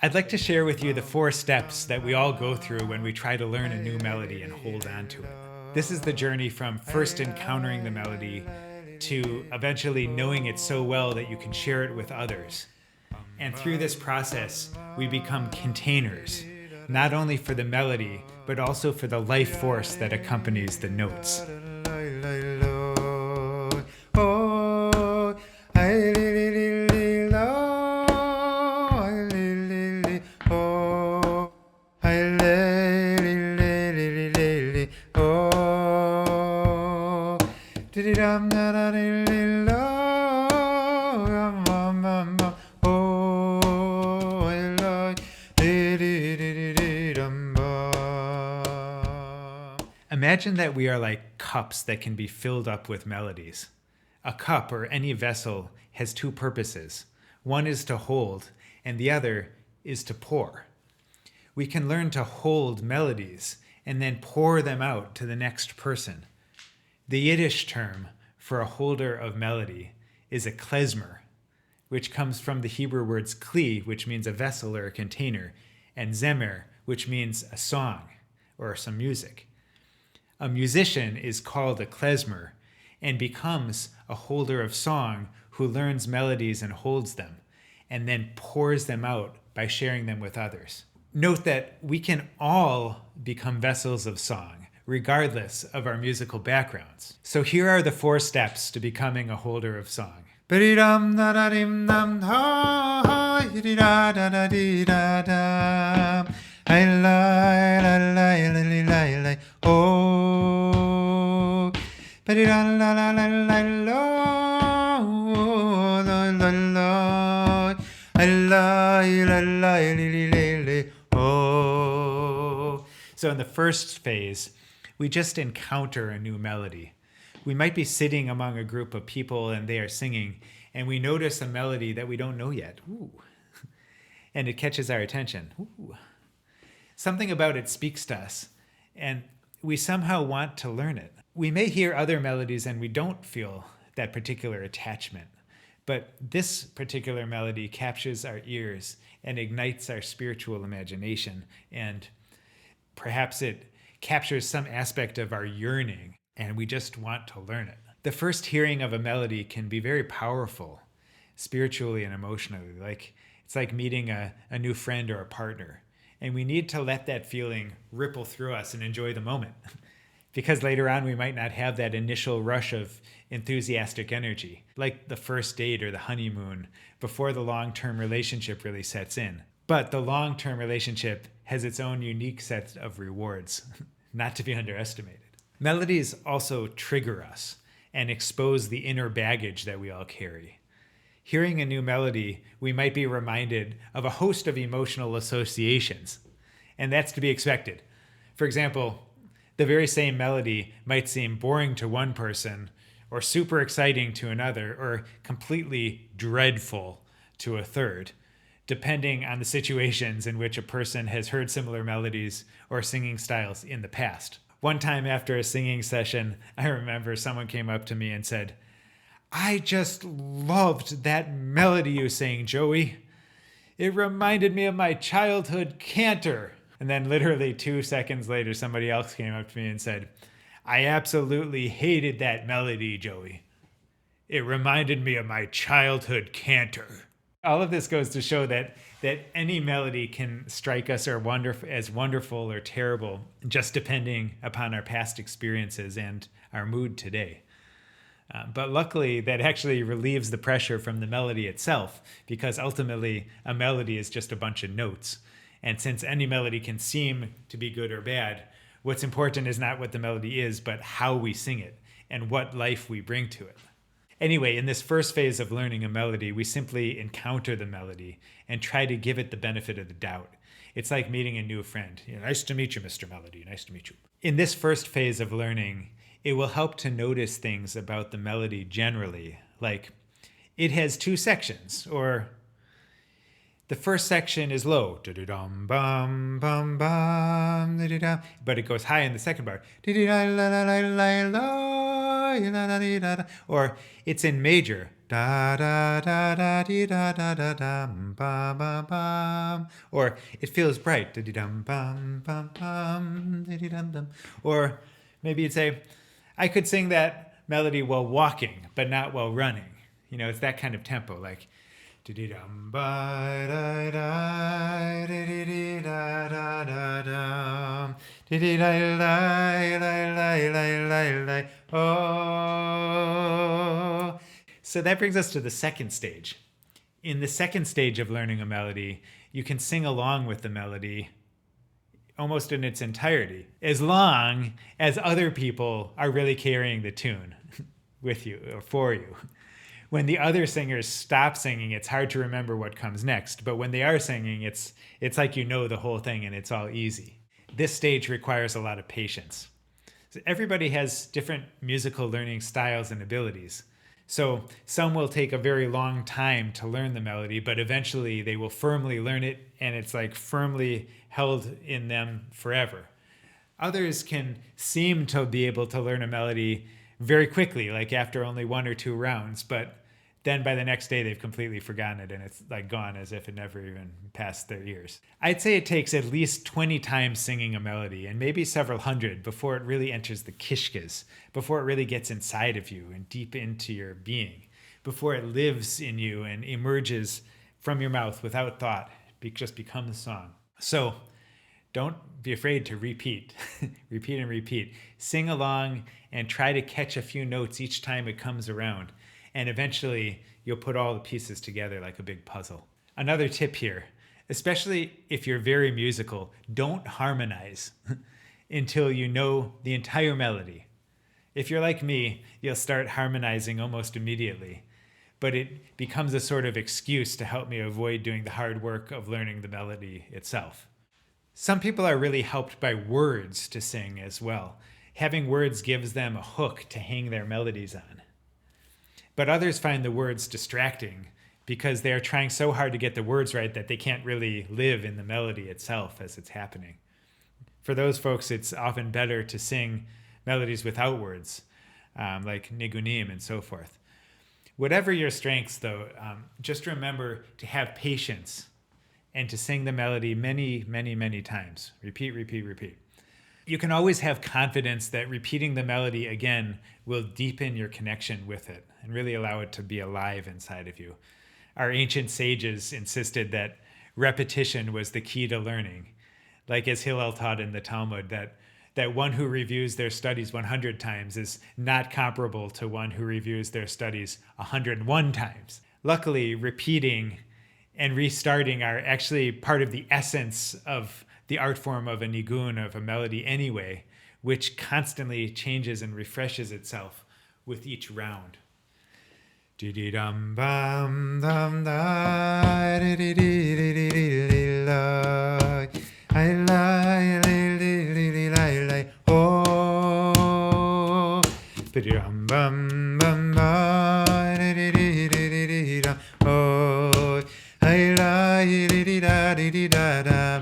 I'd like to share with you the 4 steps that we all go through when we try to learn a new melody and hold on to it. This is the journey from first encountering the melody to eventually knowing it so well that you can share it with others. And through this process, we become containers, not only for the melody, but also for the life force that accompanies the notes. Imagine that we are like cups that can be filled up with melodies. A cup, or any vessel, has 2 purposes. One is to hold, and the other is to pour. We can learn to hold melodies and then pour them out to the next person. The Yiddish term for a holder of melody is a klezmer, which comes from the Hebrew words kli, which means a vessel or a container, and zemer, which means a song or some music. A musician is called a klezmer and becomes a holder of song who learns melodies and holds them, and then pours them out by sharing them with others. Note that we can all become vessels of song, regardless of our musical backgrounds. So here are the 4 steps to becoming a holder of song. So in the first phase, we just encounter a new melody. We might be sitting among a group of people and they are singing, and we notice a melody that we don't know yet. Ooh. And it catches our attention. Ooh. Something about it speaks to us, and we somehow want to learn it. We may hear other melodies and we don't feel that particular attachment, but this particular melody captures our ears and ignites our spiritual imagination, and perhaps it captures some aspect of our yearning, and we just want to learn it. The first hearing of a melody can be very powerful, spiritually and emotionally. It's like meeting a new friend or a partner. And we need to let that feeling ripple through us and enjoy the moment. Because later on, we might not have that initial rush of enthusiastic energy, like the first date or the honeymoon, before the long-term relationship really sets in. But the long-term relationship has its own unique set of rewards, not to be underestimated. Melodies also trigger us and expose the inner baggage that we all carry. Hearing a new melody, we might be reminded of a host of emotional associations, and that's to be expected. For example, the very same melody might seem boring to one person, or super exciting to another, or completely dreadful to a third, depending on the situations in which a person has heard similar melodies or singing styles in the past. One time after a singing session, I remember someone came up to me and said, "I just loved that melody you sang, Joey. It reminded me of my childhood cantor." And then literally 2 seconds later, somebody else came up to me and said, "I absolutely hated that melody, Joey. It reminded me of my childhood cantor." All of this goes to show that any melody can strike us as wonderful or terrible, just depending upon our past experiences and our mood today. But luckily, that actually relieves the pressure from the melody itself, because ultimately, a melody is just a bunch of notes. And since any melody can seem to be good or bad, what's important is not what the melody is, but how we sing it and what life we bring to it. Anyway, in this first phase of learning a melody, we simply encounter the melody and try to give it the benefit of the doubt. It's like meeting a new friend. "Nice to meet you, Mr. Melody. Nice to meet you." In this first phase of learning, it will help to notice things about the melody generally, like it has 2 sections, or the first section is low, bum bum bum, but it goes high in the second part. Or it's in major. Da da da da dee da da da dum bum bum bum. Or it feels bright. Da dee dum bum bum bum dee dum dum. Or maybe you'd say, I could sing that melody while walking, but not while running. It's that kind of tempo, like dum ba da da dee dee da da da dum dee dee la la la oh. So that brings us to the second stage. In the second stage of learning a melody, you can sing along with the melody almost in its entirety, as long as other people are really carrying the tune with you or for you. When the other singers stop singing, it's hard to remember what comes next. But when they are singing, it's like the whole thing and it's all easy. This stage requires a lot of patience. So everybody has different musical learning styles and abilities. So some will take a very long time to learn the melody, but eventually they will firmly learn it and it's like firmly held in them forever. Others can seem to be able to learn a melody very quickly, like after only 1 or 2 rounds, but then by the next day they've completely forgotten it and it's like gone as if it never even passed their ears. I'd say it takes at least 20 times singing a melody and maybe several hundred before it really enters the kishkas, before it really gets inside of you and deep into your being, before it lives in you and emerges from your mouth without thought. It just becomes a song. So don't be afraid to repeat. Repeat and repeat. Sing along and try to catch a few notes each time it comes around. And eventually you'll put all the pieces together like a big puzzle. Another tip here, especially if you're very musical, don't harmonize until you know the entire melody. If you're like me, you'll start harmonizing almost immediately, but it becomes a sort of excuse to help me avoid doing the hard work of learning the melody itself. Some people are really helped by words to sing as well. Having words gives them a hook to hang their melodies on. But others find the words distracting because they are trying so hard to get the words right that they can't really live in the melody itself as it's happening. For those folks, it's often better to sing melodies without words, like nigunim and so forth. Whatever your strengths, though, just remember to have patience and to sing the melody many, many, many times. Repeat, repeat, repeat. You can always have confidence that repeating the melody again will deepen your connection with it and really allow it to be alive inside of you. Our ancient sages insisted that repetition was the key to learning. Like as Hillel taught in the Talmud, that one who reviews their studies 100 times is not comparable to one who reviews their studies 101 times. Luckily, repeating and restarting are actually part of the essence of the art form of a nigun, of a melody anyway, which constantly changes and refreshes itself with each round. Dum bum dum da di di di di di la I la li oh dum bum bum da di di di di da oh I la di da di da da.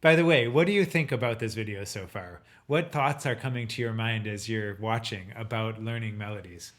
By the way, what do you think about this video so far? What thoughts are coming to your mind as you're watching about learning melodies?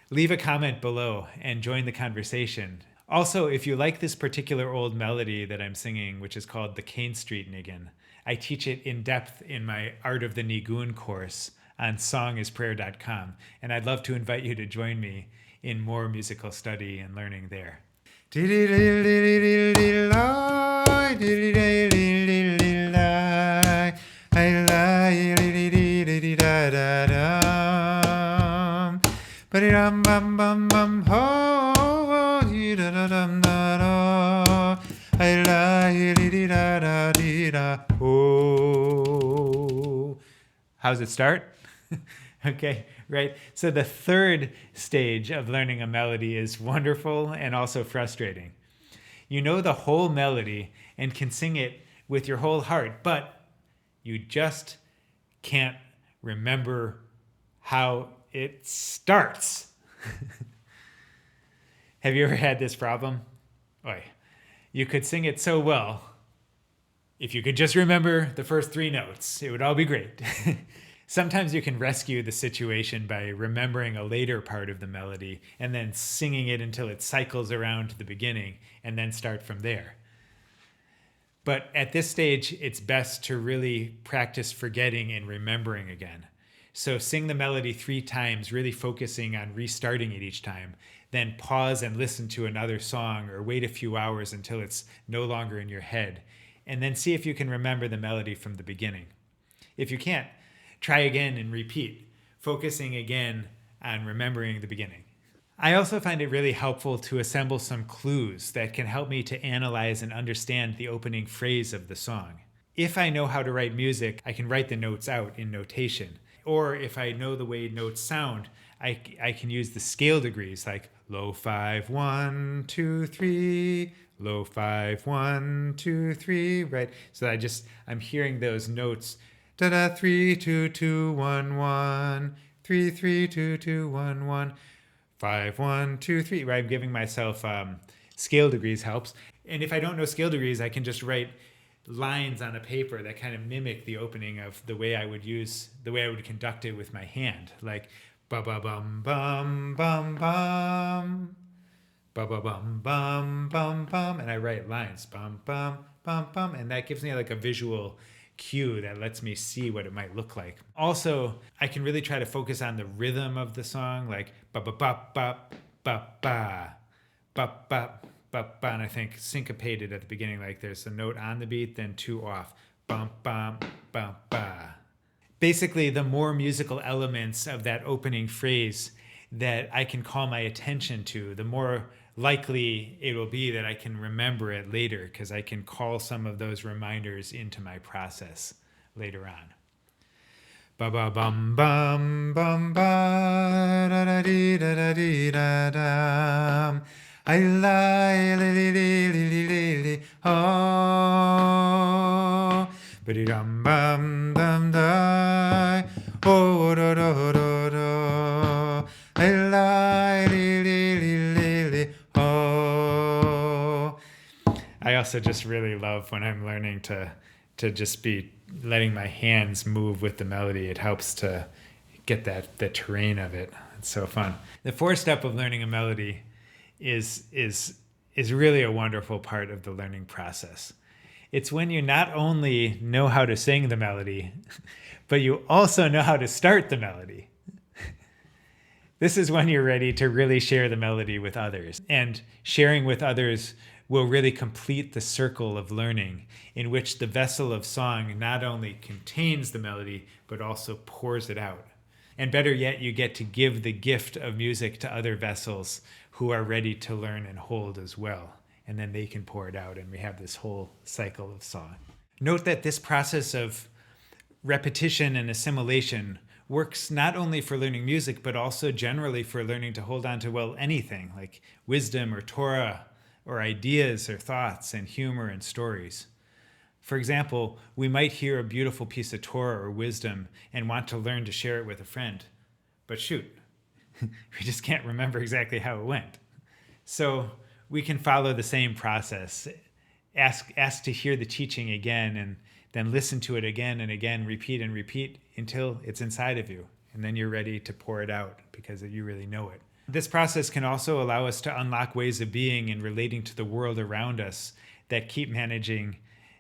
Leave a comment below and join the conversation. Also, if you like this particular old melody that I'm singing, which is called the Kane Street Nigun, I teach it in depth in my Art of the Nigun course on songisprayer.com, and I'd love to invite you to join me in more musical study and learning there. How's it start? Okay, right. So the third stage of learning a melody is wonderful and also frustrating. You know the whole melody and can sing it with your whole heart, but you just can't remember how it starts. Have you ever had this problem? Oy. You could sing it so well. If you could just remember the first 3 notes, it would all be great. Sometimes you can rescue the situation by remembering a later part of the melody and then singing it until it cycles around to the beginning and then start from there. But at this stage, it's best to really practice forgetting and remembering again. So sing the melody 3 times, really focusing on restarting it each time. Then pause and listen to another song or wait a few hours until it's no longer in your head. And then see if you can remember the melody from the beginning. If you can't, try again and repeat, focusing again on remembering the beginning. I also find it really helpful to assemble some clues that can help me to analyze and understand the opening phrase of the song. If I know how to write music, I can write the notes out in notation. Or if I know the way notes sound, I can use the scale degrees like low 5, 1, 2, 3, low 5, 1, 2, 3, right? So I'm hearing those notes, da da 3, 2, 2, 1, 1, 3, 3, 2, 2, 1, 1, 5, 1, 2, 3, right? I'm giving myself scale degrees helps. And if I don't know scale degrees, I can just write lines on a paper that kind of mimic the opening of the way I would conduct it with my hand, like ba ba bum bum bum bum, ba ba bum bum bum bum, and I write lines bum bum bum bum, and that gives me like a visual cue that lets me see what it might look like. Also, I can really try to focus on the rhythm of the song, like ba ba ba ba ba ba ba ba. And I think syncopated at the beginning, like there's a note on the beat, then 2 off. Bum, bum, bum, ba. Basically, the more musical elements of that opening phrase that I can call my attention to, the more likely it will be that I can remember it later, because I can call some of those reminders into my process later on. Ba ba bum bum bum ba da da dee da da dee da dum. I lie li li li li li li li oh, ba dee dum bum dum die oh do do do do. I lie li li li li li oh. I also just really love when I'm learning to just be letting my hands move with the melody. It helps to get the terrain of it. It's so fun. The 4th step of learning a melody is really a wonderful part of the learning process. It's when you not only know how to sing the melody, but you also know how to start the melody. This is when you're ready to really share the melody with others. And sharing with others will really complete the circle of learning, in which the vessel of song not only contains the melody, but also pours it out. And better yet, you get to give the gift of music to other vessels who are ready to learn and hold as well. And then they can pour it out, and we have this whole cycle of song. Note that this process of repetition and assimilation works not only for learning music, but also generally for learning to hold on to, well, anything like wisdom or Torah or ideas or thoughts and humor and stories. For example, we might hear a beautiful piece of Torah or wisdom and want to learn to share it with a friend. But shoot, we just can't remember exactly how it went. So we can follow the same process. Ask to hear the teaching again, and then listen to it again and again, repeat and repeat until it's inside of you. And then you're ready to pour it out because you really know it. This process can also allow us to unlock ways of being and relating to the world around us that keep managing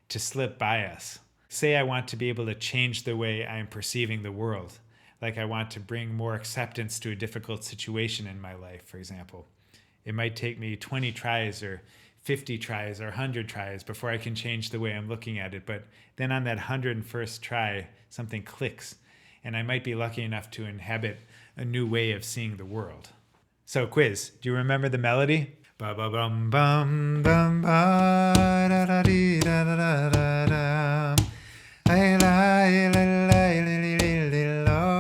to slip by us. Say I want to be able to change the way I'm perceiving the world. Like I want to bring more acceptance to a difficult situation in my life, for example. It might take me 20 tries or 50 tries or 100 tries before I can change the way I'm looking at it. But then on that 101st try, something clicks, and I might be lucky enough to inhabit a new way of seeing the world. So quiz, do you remember the melody? Ba ba bum bum bum ba da da dee da da da da da. I lie li li li li li li lo.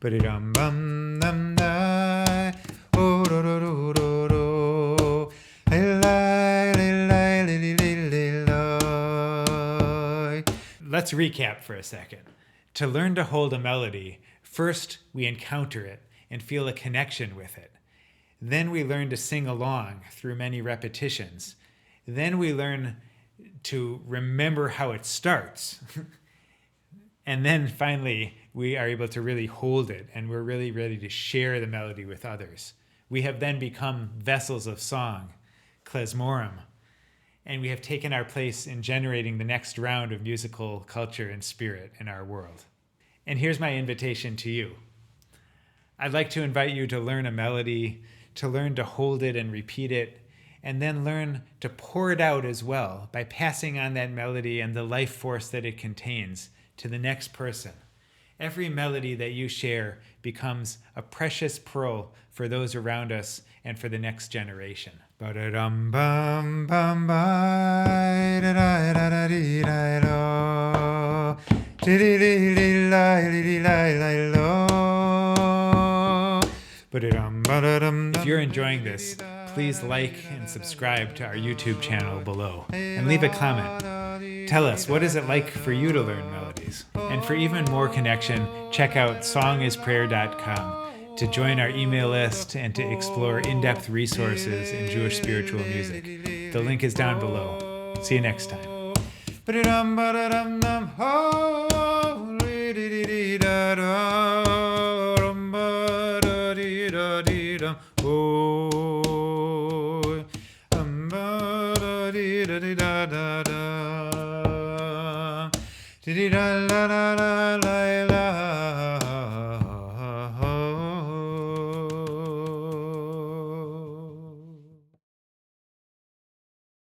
Ba dee dum bum dum da. Oh do do do do do. I lie li li li li li li lo. Let's recap for a second. To learn to hold a melody, first we encounter it and feel a connection with it. Then we learn to sing along through many repetitions. Then we learn to remember how it starts. And then finally, we are able to really hold it, and we're really ready to share the melody with others. We have then become vessels of song, klezmorim, and we have taken our place in generating the next round of musical culture and spirit in our world. And here's my invitation to you. I'd like to invite you to learn a melody, to learn to hold it and repeat it, and then learn to pour it out as well by passing on that melody and the life force that it contains to the next person. Every melody that you share becomes a precious pearl for those around us and for the next generation. If you're enjoying this, please like and subscribe to our YouTube channel below and leave a comment. Tell us, what is it like for you to learn melodies? And for even more connection, check out songisprayer.com to join our email list and to explore in-depth resources in Jewish spiritual music. The link is down below. See you next time. Da da da la la la